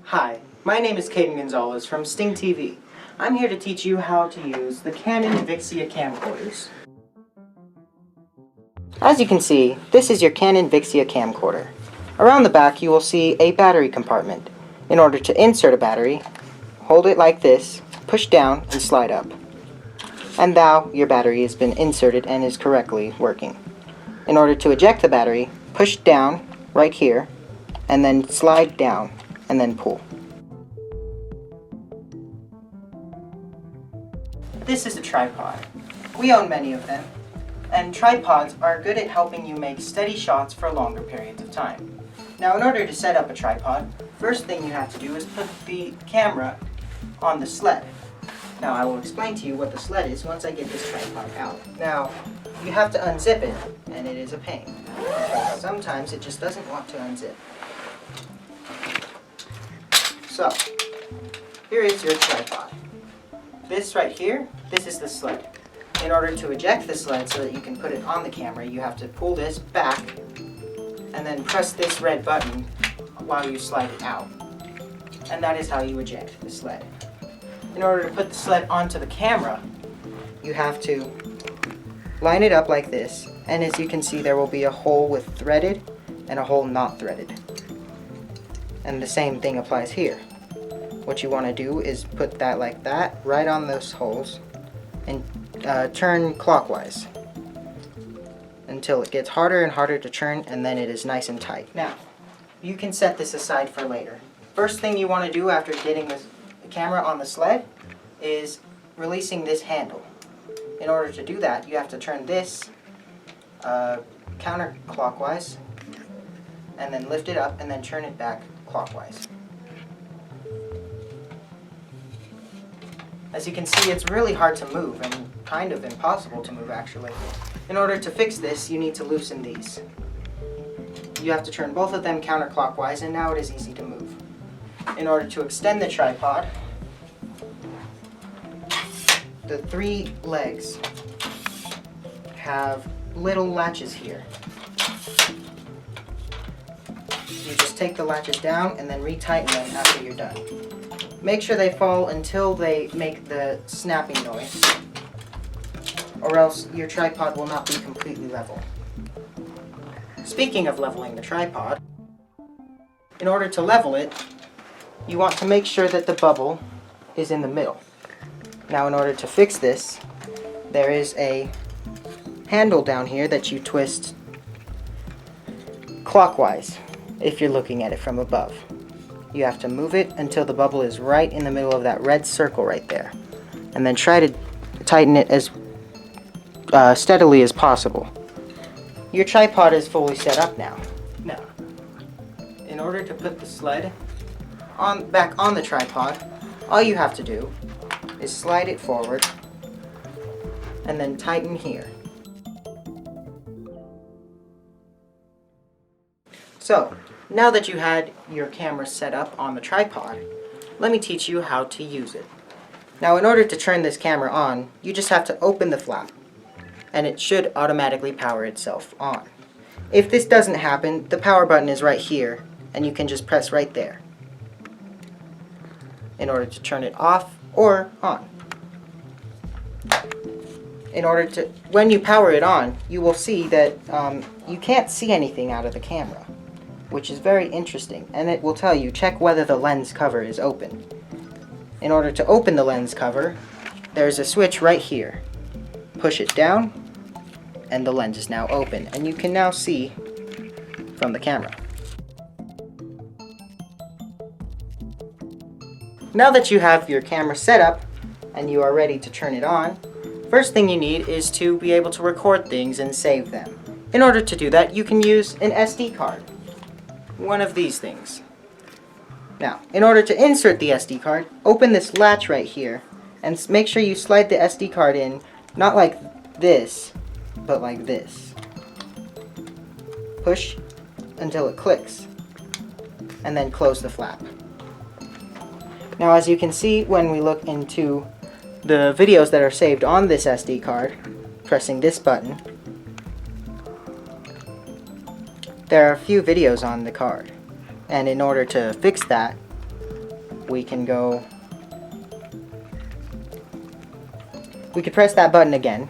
Hi, my name is Caden Gonzalez from Sting TV. I'm here to teach you how to use the Canon Vixia camcorders. As you can see, this is your Canon Vixia camcorder. Around the back you will see a battery compartment. In order to insert a battery, hold it like this, push down and slide up. And now your battery has been inserted and is correctly working. In order to eject the battery, push down right here and then slide down and then pull. This is a tripod. We own many of them, and tripods are good at helping you make steady shots for longer periods of time. Now, in order to set up a tripod, first thing you have to do is put the camera on the sled. Now, I will explain to you what the sled is once I get this tripod out. Now, you have to unzip it, and it is a pain. Sometimes it just doesn't want to unzip. So, here is your tripod. This right here, this is the sled. In order to eject the sled so that you can put it on the camera, you have to pull this back and then press this red button while you slide it out. And that is how you eject the sled. In order to put the sled onto the camera, you have to line it up like this, and as you can see there will be a hole with threaded and a hole not threaded. And the same thing applies here. What you want to do is put that like that, right on those holes, and turn clockwise until it gets harder and harder to turn, and then it is nice and tight. Now, you can set this aside for later. First thing you want to do after getting the camera on the sled is releasing this handle. In order to do that, you have to turn this counterclockwise and then lift it up and then turn it back clockwise. As you can see, it's really hard to move and kind of impossible to move actually. In order to fix this, you need to loosen these. You have to turn both of them counterclockwise, and now it is easy to move. In order to extend the tripod, the three legs have little latches here. You just take the latches down and then retighten them after you're done. Make sure they fall until they make the snapping noise, or else your tripod will not be completely level. Speaking of leveling the tripod, in order to level it, you want to make sure that the bubble is in the middle. Now, in order to fix this, there is a handle down here that you twist clockwise if you're looking at it from above. You have to move it until the bubble is right in the middle of that red circle right there, and then try to tighten it as steadily as possible. Your tripod is fully set up now. Now, in order to put the sled back on the tripod, all you have to do is slide it forward and then tighten here. So, now that you had your camera set up on the tripod, let me teach you how to use it. Now, in order to turn this camera on, you just have to open the flap, and it should automatically power itself on. If this doesn't happen, the power button is right here, and you can just press right there in order to turn it off or on. When you power it on, you will see that you can't see anything out of the camera, which is very interesting, and it will tell you check whether the lens cover is open. In order to open the lens cover, there's a switch right here. Push it down, and the lens is now open, and you can now see from the camera. Now that you have your camera set up and you are ready to turn it on, first thing you need is to be able to record things and save them. In order to do that, you can use an SD card. One of these things. Now, in order to insert the SD card, open this latch right here and make sure you slide the SD card in, not like this, but like this. Push until it clicks, and then close the flap. Now, as you can see, when we look into the videos that are saved on this SD card, pressing this button, there are a few videos on the card, and in order to fix that, we can press that button again.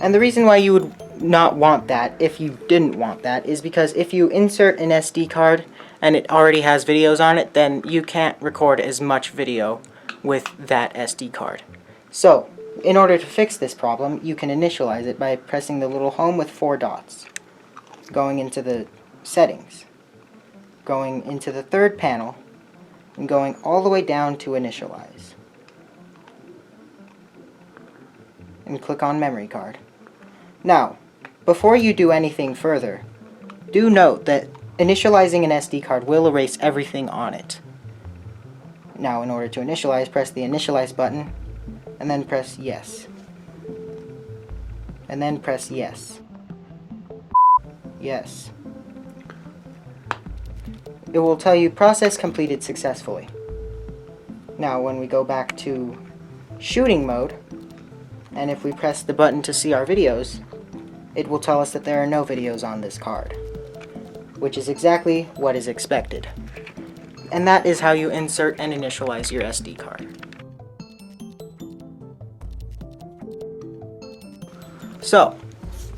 And the reason why you would not want that, if you didn't want that, is because if you insert an SD card and it already has videos on it, then you can't record as much video with that SD card. So, in order to fix this problem, you can initialize it by pressing the little home with 4 dots, going into the settings, going into the third panel, and going all the way down to initialize. And click on memory card. Now, before you do anything further, do note that initializing an SD card will erase everything on it. Now, in order to initialize, press the initialize button, and then press yes. And then press yes. Yes. It will tell you process completed successfully. Now, when we go back to shooting mode, and if we press the button to see our videos, it will tell us that there are no videos on this card, which is exactly what is expected. And that is how you insert and initialize your SD card. So,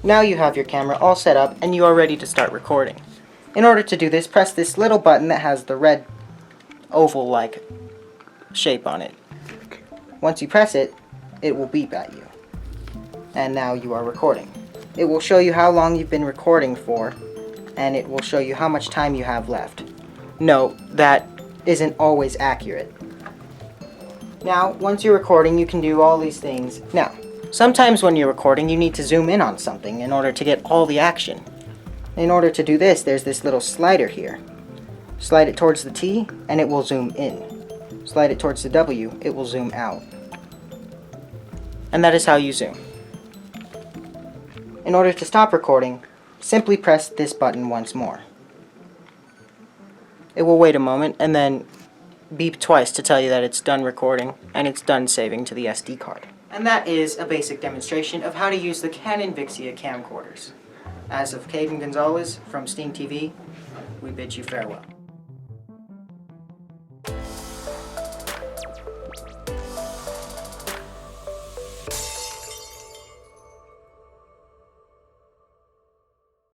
now you have your camera all set up and you are ready to start recording. In order to do this, press this little button that has the red oval-like shape on it. Once you press it, it will beep at you. And now you are recording. It will show you how long you've been recording for, and it will show you how much time you have left. Note, that isn't always accurate. Now, once you're recording, you can do all these things. Now, sometimes when you're recording, you need to zoom in on something in order to get all the action. In order to do this, there's this little slider here. Slide it towards the T, and it will zoom in. Slide it towards the W, it will zoom out. And that is how you zoom. In order to stop recording, simply press this button once more. It will wait a moment and then beep twice to tell you that it's done recording and it's done saving to the SD card. And that is a basic demonstration of how to use the Canon Vixia camcorders. As of Caden Gonzalez from Steam TV, we bid you farewell.